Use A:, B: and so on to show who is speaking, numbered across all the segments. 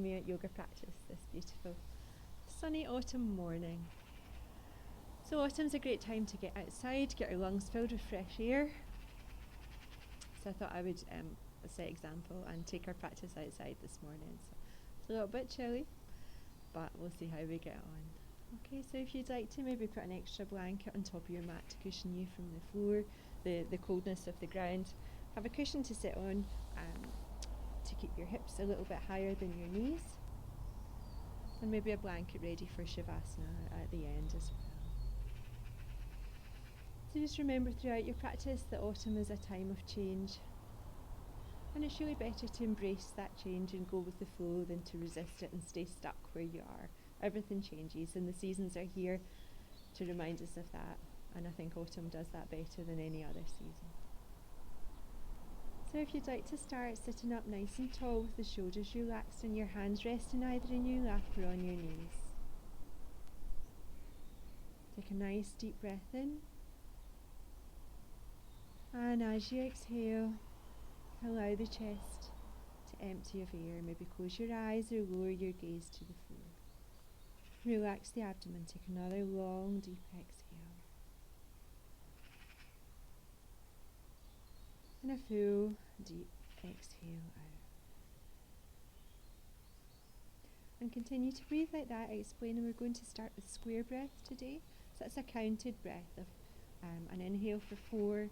A: Me at yoga practice this beautiful sunny autumn morning. So autumn's a great time to get outside, get our lungs filled with fresh air. So I thought I would set example and take our practice outside this morning. So it's a little bit chilly, but we'll see how we get on. Okay, so if you'd like to maybe put an extra blanket on top of your mat to cushion you from the floor, the coldness of the ground. Have a cushion to sit on to keep your hips a little bit higher than your knees. And maybe a blanket ready for Shavasana at the end as well. So just remember throughout your practice that autumn is a time of change. And it's really better to embrace that change and go with the flow than to resist it and stay stuck where you are. Everything changes and the seasons are here to remind us of that. And I think autumn does that better than any other season. So if you'd like to start sitting up nice and tall with the shoulders relaxed and your hands resting either in your lap or on your knees. Take a nice deep breath in. And as you exhale, allow the chest to empty of air. Maybe close your eyes or lower your gaze to the floor. Relax the abdomen. Take another long, deep exhale. And a full, deep exhale out. And continue to breathe like that. I explained we're going to start with square breath today. So that's a counted breath of an inhale for 4,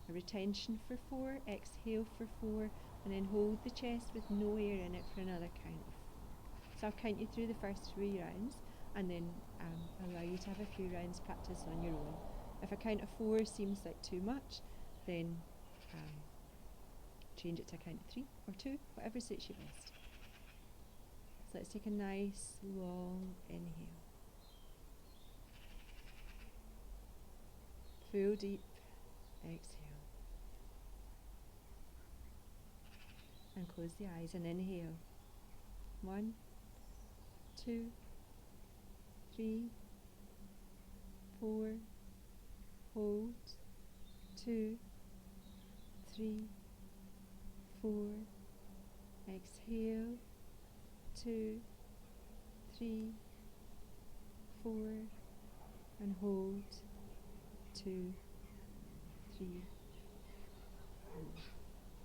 A: a retention for 4, exhale for 4, and then hold the chest with no air in it for another count of 4. So I'll count you through the first 3 rounds and then allow you to have a few rounds practice on your own. If a count of 4 seems like too much, then change it to a count of 3 or 2, whatever suits you best. So let's take a nice long inhale. Full deep exhale. And close the eyes and inhale. 1, 2, 3, 4, hold, 2, 3, 4, exhale, 2, 3, 4, and hold, 2, 3,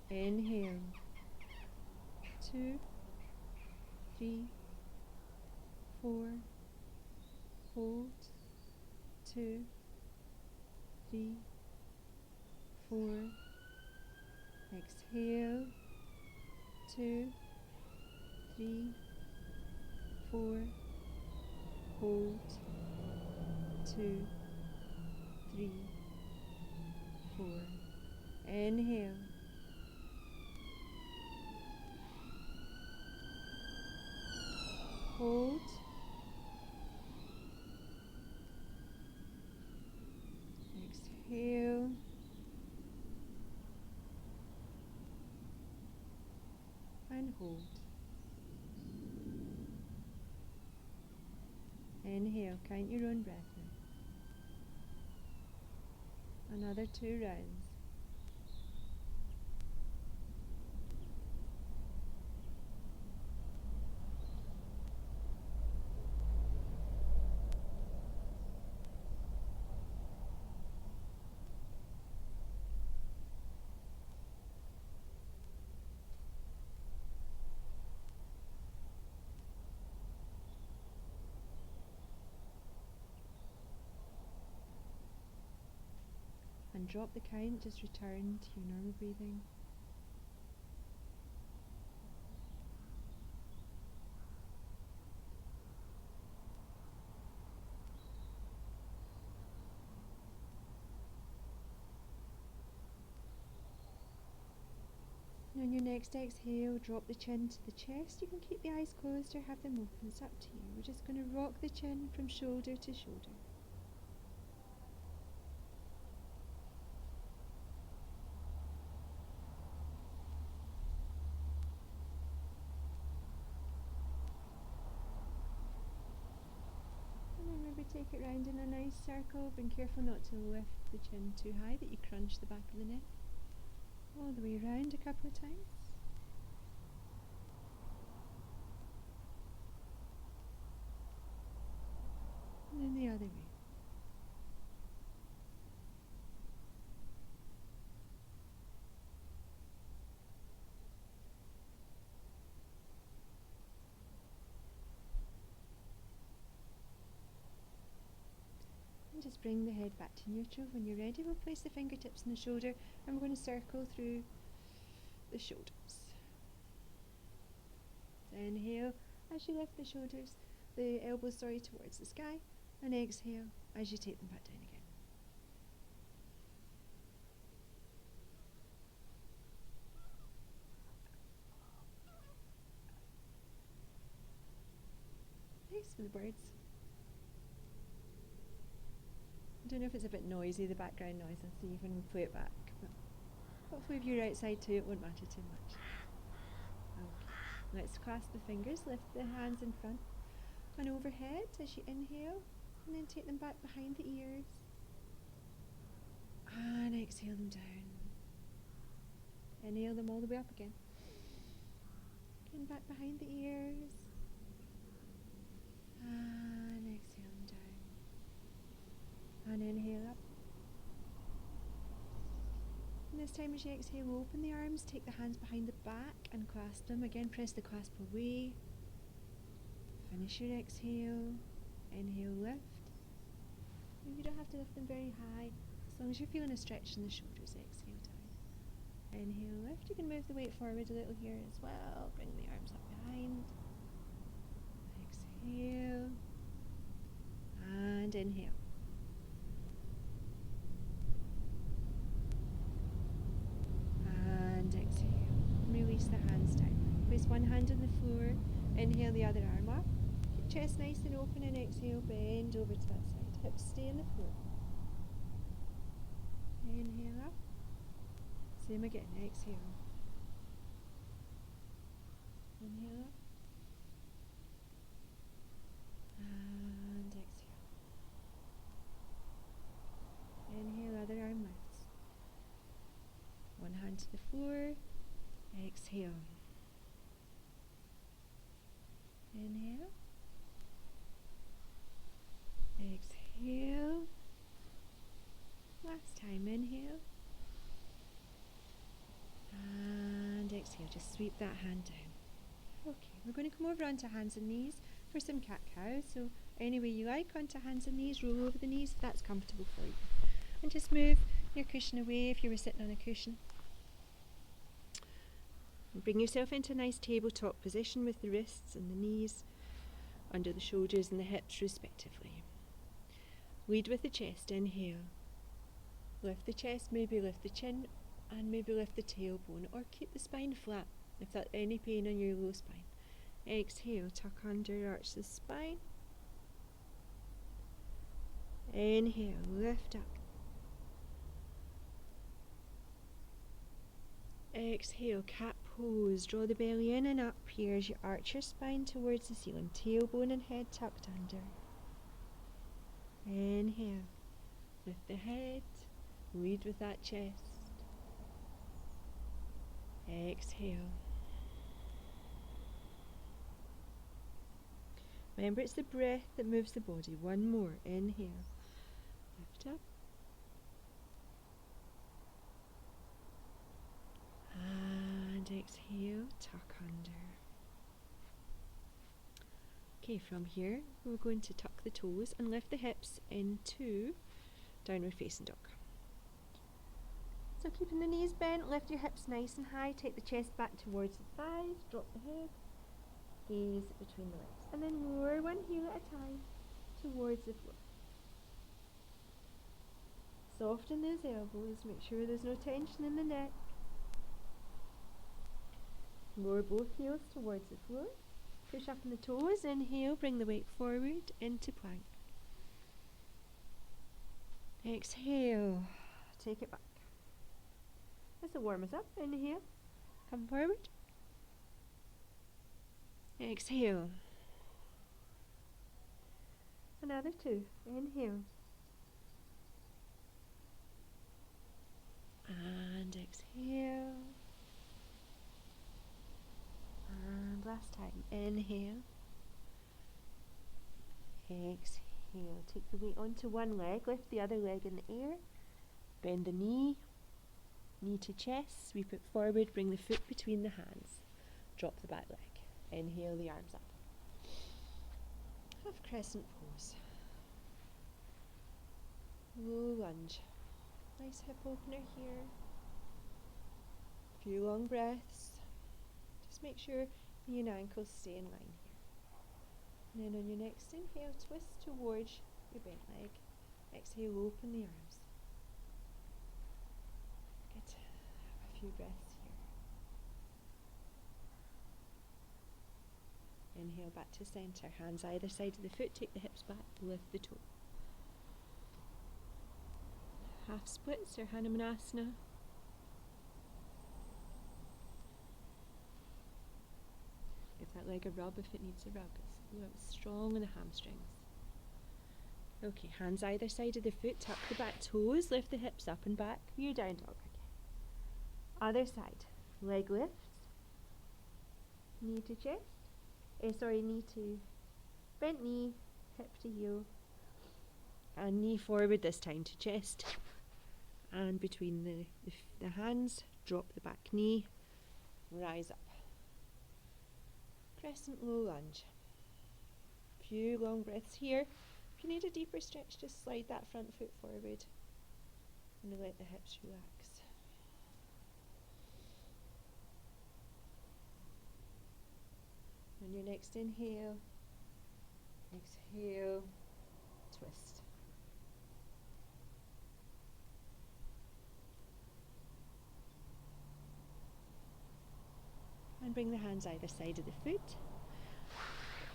A: 4. Inhale, 2, 3, 4, hold, 2, 3, 4, exhale, 2, 3, 4, hold, 2, 3, 4. Inhale, hold, exhale, and hold. Inhale, count your own breath now. Another 2 rounds. And drop the count, just return to your normal breathing. And on your next exhale, drop the chin to the chest. You can keep the eyes closed or have them open, it's up to you. We're just going to rock the chin from shoulder to shoulder. Take it round in a nice circle. Being careful not to lift the chin too high that you crunch the back of the neck. All the way round a couple of times. bring the head back to neutral. When you're ready, we'll place the fingertips in the shoulder and we're going to circle through the shoulders. So inhale as you lift the elbows towards the sky, and exhale as you take them back down again. Nice for the birds. I don't know if it's a bit noisy, the background noise. I'll see when we play it back. But hopefully if you're outside too, it won't matter too much. Okay. Let's clasp the fingers, lift the hands in front and overhead as you inhale, and then take them back behind the ears. And exhale them down. Inhale them all the way up again. And back behind the ears. And exhale them down. And inhale up. And this time as you exhale, open the arms, take the hands behind the back and clasp them. Again, press the clasp away. Finish your exhale. Inhale, lift. You don't have to lift them very high. As long as you're feeling a stretch in the shoulders, exhale down. Inhale, lift. You can move the weight forward a little here as well. Bring the arms up behind. Exhale. And inhale. And exhale. Release the hands down. Place one hand on the floor. Inhale the other arm up. Keep chest nice and open, and exhale, bend over to that side. Hips stay on the floor. Inhale up. Same again. Exhale. Inhale up. And exhale. Inhale, other arm lifts. One hand to the floor. Exhale. Inhale. Exhale. Last time, inhale. And exhale, just sweep that hand down. Okay, we're going to come over onto hands and knees for some cat-cow. So any way you like, onto hands and knees, roll over the knees if that's comfortable for you. And just move your cushion away if you were sitting on a cushion. And bring yourself into a nice tabletop position with the wrists and the knees under the shoulders and the hips respectively. Lead with the chest, inhale. Lift the chest, maybe lift the chin, and maybe lift the tailbone, or keep the spine flat if there's any pain on your low spine. Exhale, tuck under, arch the spine. Inhale, lift up. Exhale, cat pose. Draw the belly in and up here as you arch your spine towards the ceiling. Tailbone and head tucked under. Inhale, lift the head. Lead with that chest. Exhale. Remember, it's the breath that moves the body. One more. Inhale. Lift up. And exhale. Tuck under. Okay, from here, we're going to tuck the toes and lift the hips into downward facing dog. So keeping the knees bent, lift your hips nice and high, take the chest back towards the thighs, drop the head, gaze between the legs, and then lower one heel at a time towards the floor. Soften those elbows, make sure there's no tension in the neck. Lower both heels towards the floor. Push up on the toes, inhale, bring the weight forward into plank. Exhale, take it back. This will warm us up. Inhale, come forward. Exhale. Another two. Inhale. And exhale. And last time. Inhale. Exhale. Take the weight onto one leg. Lift the other leg in the air. Bend the knee. Knee to chest, sweep it forward, bring the foot between the hands. Drop the back leg. Inhale the arms up. Half crescent pose. Low lunge. Nice hip opener here. Few long breaths. Just make sure knee and ankles stay in line here. And then on your next inhale, twist towards your bent leg. Exhale, open the arms. Good. Have a few breaths here. Inhale back to centre. Hands either side of the foot. Take the hips back. Lift the toe. Half splits or Hanumanasana. Give that leg a rub if it needs a rub. It's strong in the hamstrings. Okay, hands either side of the foot. Tuck the back toes. Lift the hips up and back. View down dog again. Other side. Leg lifts. Knee to chest. Knee to bent knee, hip to heel. And knee forward this time to chest. And between the hands, drop the back knee, rise up. Crescent low lunge. Few long breaths here. If you need a deeper stretch, just slide that front foot forward and let the hips relax. On your next inhale, exhale, twist. And bring the hands either side of the foot.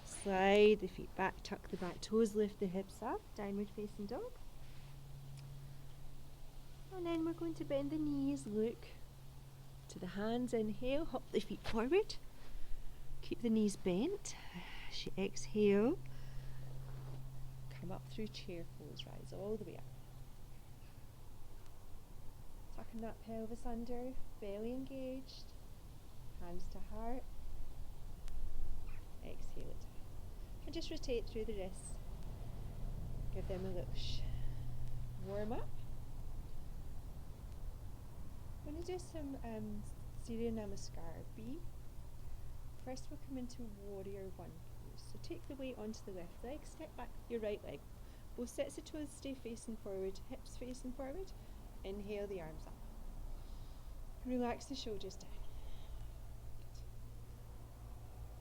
A: Slide the feet back, tuck the back toes, lift the hips up, downward facing dog. And then we're going to bend the knees, look to the hands, inhale, hop the feet forward. Keep the knees bent. As you exhale, come up through chair pose, rise all the way up. Tucking that pelvis under, belly engaged. Hands to heart. Exhale it. And just rotate through the wrists. Give them a little warm up. I'm going to do some Surya Namaskar B. First we'll come into warrior one pose. So take the weight onto the left leg, step back with your right leg. Both sets of toes stay facing forward, hips facing forward. Inhale the arms up. Relax the shoulders down.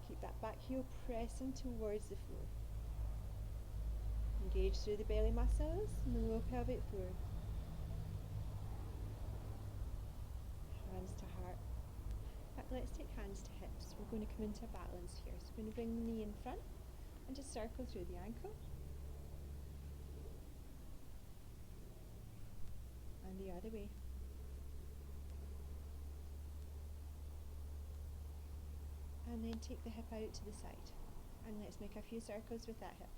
A: Keep that back heel pressing towards the floor. Engage through the belly muscles and the lower pelvic floor. Hands to heart. Let's take hands to hips. We're going to come into a balance here. So we're going to bring the knee in front and just circle through the ankle. And the other way. And then take the hip out to the side. And let's make a few circles with that hip.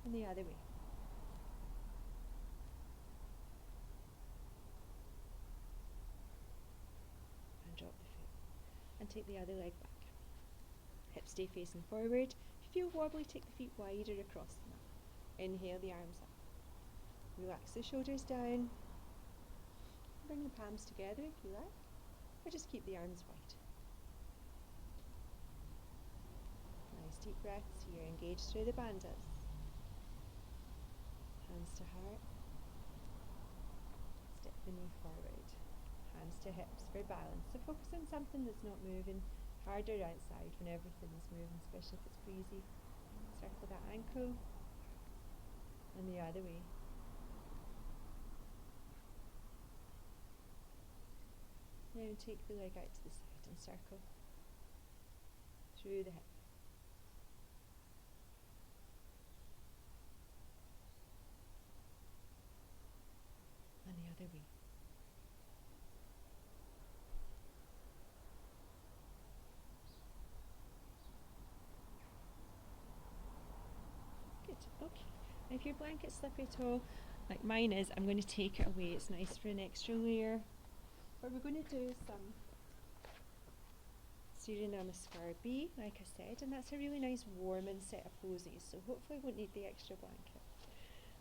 A: And the other way. And drop the foot. And take the other leg back. Hips stay facing forward. If you feel wobbly, take the feet wider across the mat. Inhale the arms up. Relax the shoulders down. Bring the palms together if you like, or just keep the arms wide. Nice deep breaths here. Engage through the bandhas. Hands to heart. Step the knee forward. Hands to hips for balance. So focus on something that's not moving harder outside when everything is moving, especially if it's breezy. Circle that ankle and the other way. Now take the leg out to the side and circle through the hip. And the other way. Good, okay. Now if your blanket's slippery at all, like mine is, I'm going to take it away. It's nice for an extra layer. But we're going to do some Surya Namaskar B, like I said, and that's a really nice warming set of poses, so hopefully we won't need the extra blanket.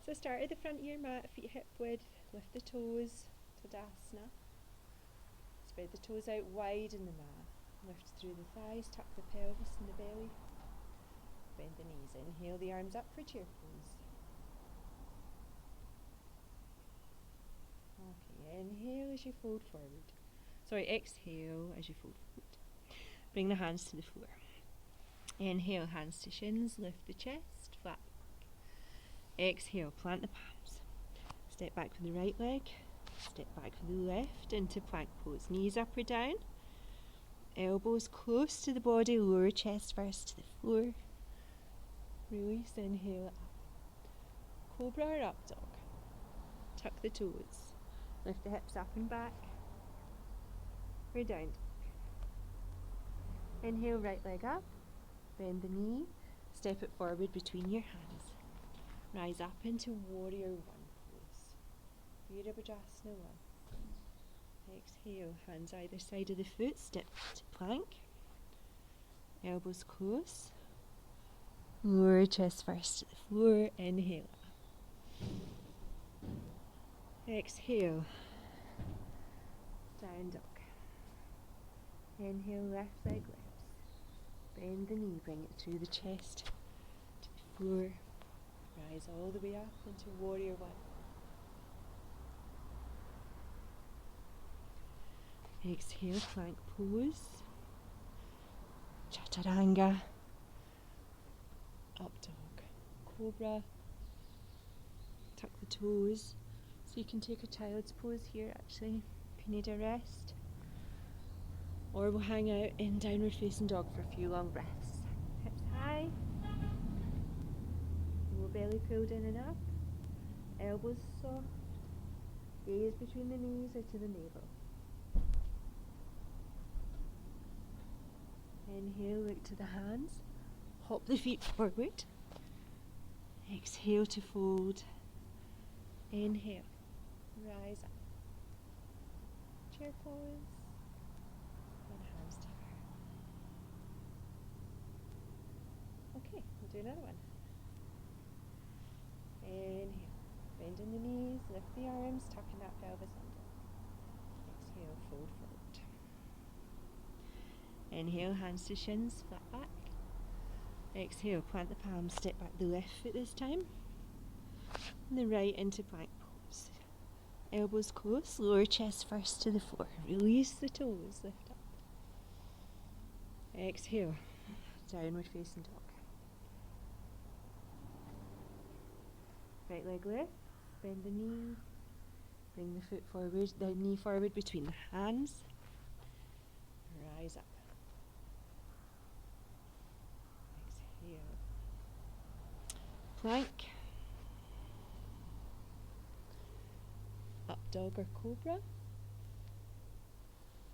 A: So start at the front of your mat, feet hip width, lift the toes, Tadasana. Spread the toes out wide in the mat, lift through the thighs, tuck the pelvis and the belly. bend the knees. Inhale the arms up for chair pose. Okay, inhale as you fold forward. Sorry, exhale as you fold forward. Bring the hands to the floor. Inhale, hands to shins, lift the chest, flat back. Exhale, plant the palms. Step back with the right leg, step back with the left into plank pose. Knees up or down, elbows close to the body, lower chest first to the floor. Release, inhale up. Cobra or up dog. Tuck the toes. Lift the hips up and back. Or down. Inhale, right leg up. Bend the knee. Step it forward between your hands. Rise up into warrior one pose. Virabhadrasana 1. Exhale, hands either side of the foot. Step to plank. Elbows close. Lower chest first to the floor. Inhale up. Exhale. Down dog. Inhale, left leg lifts. Bend the knee, bring it through the chest to the floor. Rise all the way up into warrior one. Exhale, plank pose. Chaturanga. Up dog. Cobra. Tuck the toes. So you can take a child's pose here actually, if you need a rest. Or we'll hang out in downward facing dog for a few long breaths. Hips high. Lower belly pulled in and up. Elbows soft. Gaze between the knees or to the navel. Inhale, look to the hands. Hop the feet forward. Exhale to fold. Inhale. Rise up. Chair pose. And hands to heart. Okay, we'll do another one. Inhale. Bend in the knees, lift the arms, tucking that pelvis under. Exhale, fold forward. Inhale, hands to shins, flat back. Exhale, plant the palms, step back the left foot this time. And the right into plank pose. Elbows close, lower chest first to the floor. Release the toes, lift up. Exhale, downward facing dog. Right leg lift, bend the knee, bring the foot forward, the knee forward between the hands. Rise up. Exhale. Plank. Up dog or cobra.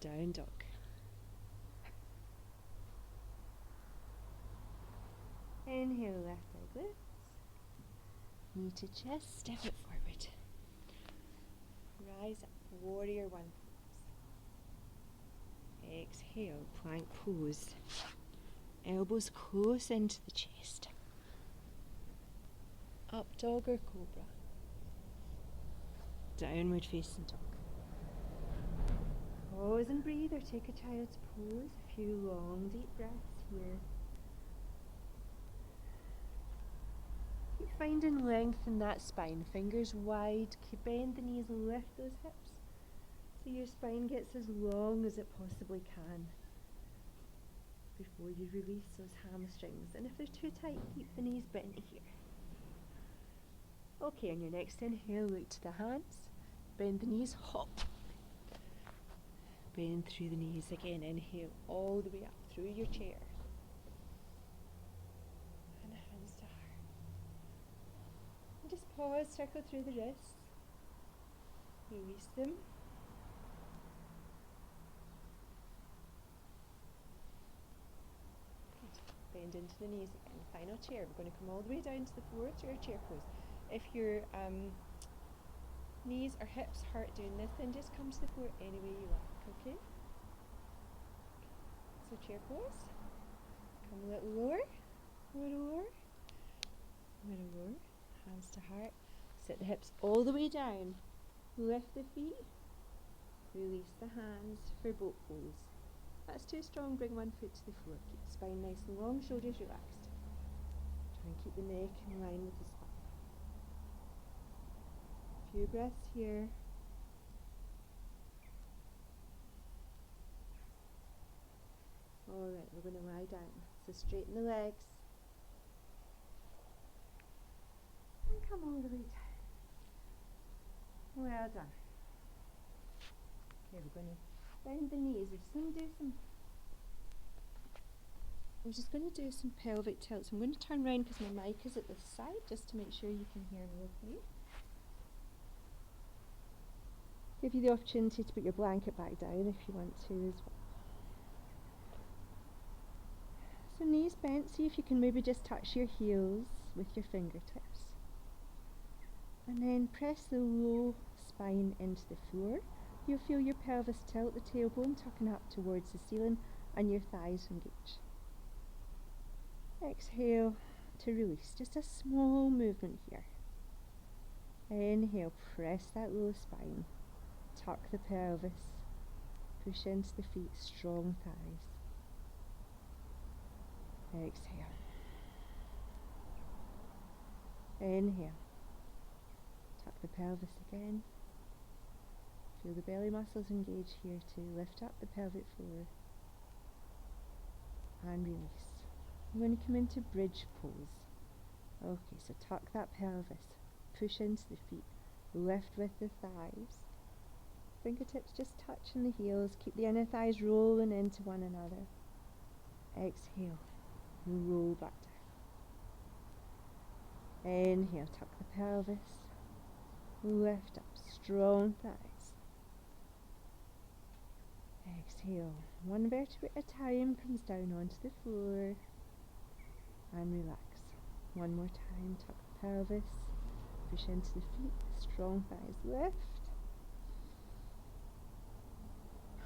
A: Down dog. Inhale, left leg lifts. Knee to chest, step it forward. Rise up, warrior one pose. Exhale, plank pose. Elbows close into the chest. Up dog or cobra. Downward facing dog. Pause and breathe or take a child's pose. A few long deep breaths here. Keep finding length in that spine. Fingers wide. Keep bend the knees, lift those hips. So your spine gets as long as it possibly can before you release those hamstrings. And if they're too tight, keep the knees bent here. Okay, on your next inhale, look to the hands. Bend the knees, hop. Bend through the knees again. Inhale all the way up through your chair. And hands to heart. And just pause, circle through the wrists. Release them. Bend into the knees again. Final chair. We're going to come all the way down to the floor to your chair pose. If your knees or hips hurt doing this, then just come to the floor any way you like, okay? So chair pose. Come a little lower, a little lower, a little lower. Hands to heart. Sit the hips all the way down. Lift the feet. Release the hands for boat pose. That's too strong, bring one foot to the floor. Keep the spine nice and long, shoulders relaxed. And keep the neck in line with the spine. A few breaths here. Alright, we're going to lie down. So straighten the legs. And come all the way down. Well done. Okay, we're going to bend the knees. We're just going to do some pelvic tilts. I'm going to turn around because my mic is at this side just to make sure you can hear me okay. Give you the opportunity to put your blanket back down if you want to as well. So knees bent, see if you can maybe just touch your heels with your fingertips. And then press the low spine into the floor. You'll feel your pelvis tilt, the tailbone tucking up towards the ceiling and your thighs engage. Exhale to release, just a small movement here. Inhale, press that low spine, tuck the pelvis, push into the feet, strong thighs. Exhale. Inhale. Tuck the pelvis again. Feel the belly muscles engage here too. Lift up the pelvic floor. And release. I'm going to come into bridge pose. Okay, so tuck that pelvis. Push into the feet. Lift with the thighs. Fingertips just touching the heels. Keep the inner thighs rolling into one another. Exhale. Roll back down. Inhale, tuck the pelvis. Lift up, strong thighs. Exhale, one vertebrae at a time comes down onto the floor. And relax. One more time, tuck the pelvis. Push into the feet, strong thighs. Lift.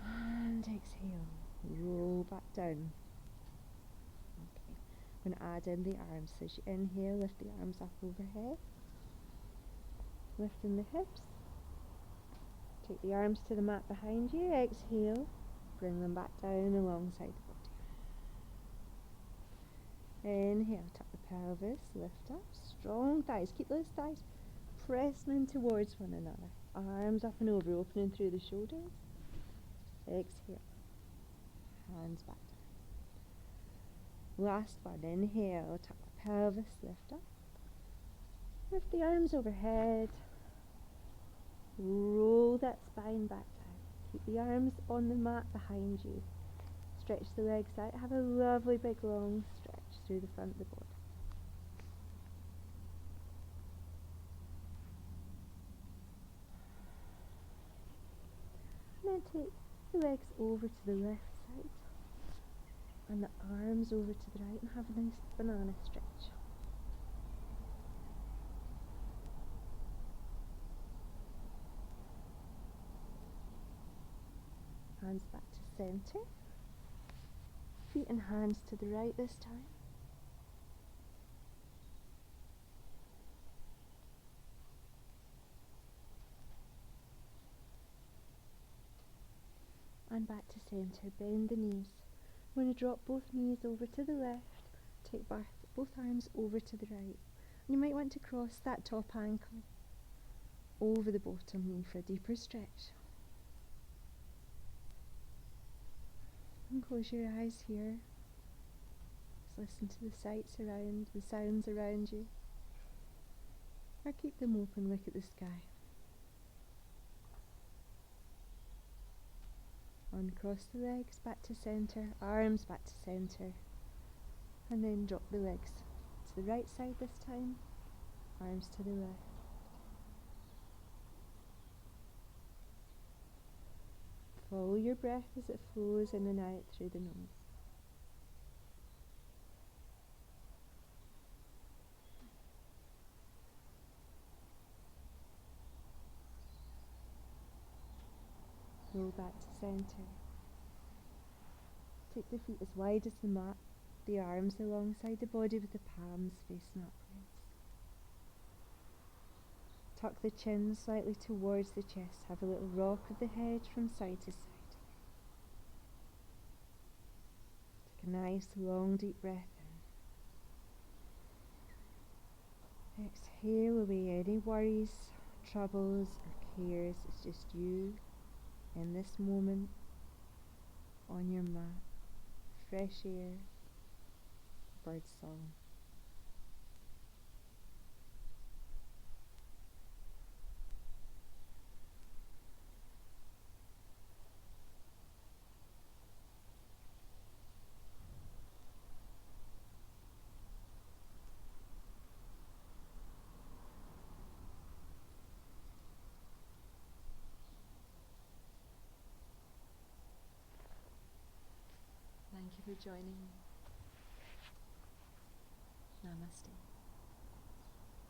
A: And exhale, roll back down. I'm going to add in the arms. So as you inhale, lift the arms up overhead. Lifting the hips. Take the arms to the mat behind you. Exhale. Bring them back down alongside the body. Inhale, tuck the pelvis. Lift up. Strong thighs. Keep those thighs pressing in towards one another. Arms up and over, opening through the shoulders. Exhale. Hands back down. Last one, inhale, tuck the pelvis, lift up. Lift the arms overhead. Roll that spine back down. Keep the arms on the mat behind you. Stretch the legs out. Have a lovely big long stretch through the front of the body. And then take the legs over to the left side. And the arms over to the right and have a nice banana stretch. Hands back to centre. Feet and hands to the right this time. And back to centre. Bend the knees. I'm going to drop both knees over to the left. Take both arms over to the right. And you might want to cross that top ankle over the bottom knee for a deeper stretch. And close your eyes here. Just listen to the sounds around you. Or keep them open, look at the sky. Uncross the legs back to centre, arms back to centre. And then drop the legs to the right side this time, arms to the left. Follow your breath as it flows in and out through the nose. Roll back to centre. Take the feet as wide as the mat, the arms alongside the body with the palms facing upwards. Tuck the chin slightly towards the chest. Have a little rock of the head from side to side. Take a nice long deep breath in. Exhale away any worries, troubles, or cares. It's just you in this moment on your mat. Fresh air, bird song. Thank you for joining me. Namaste.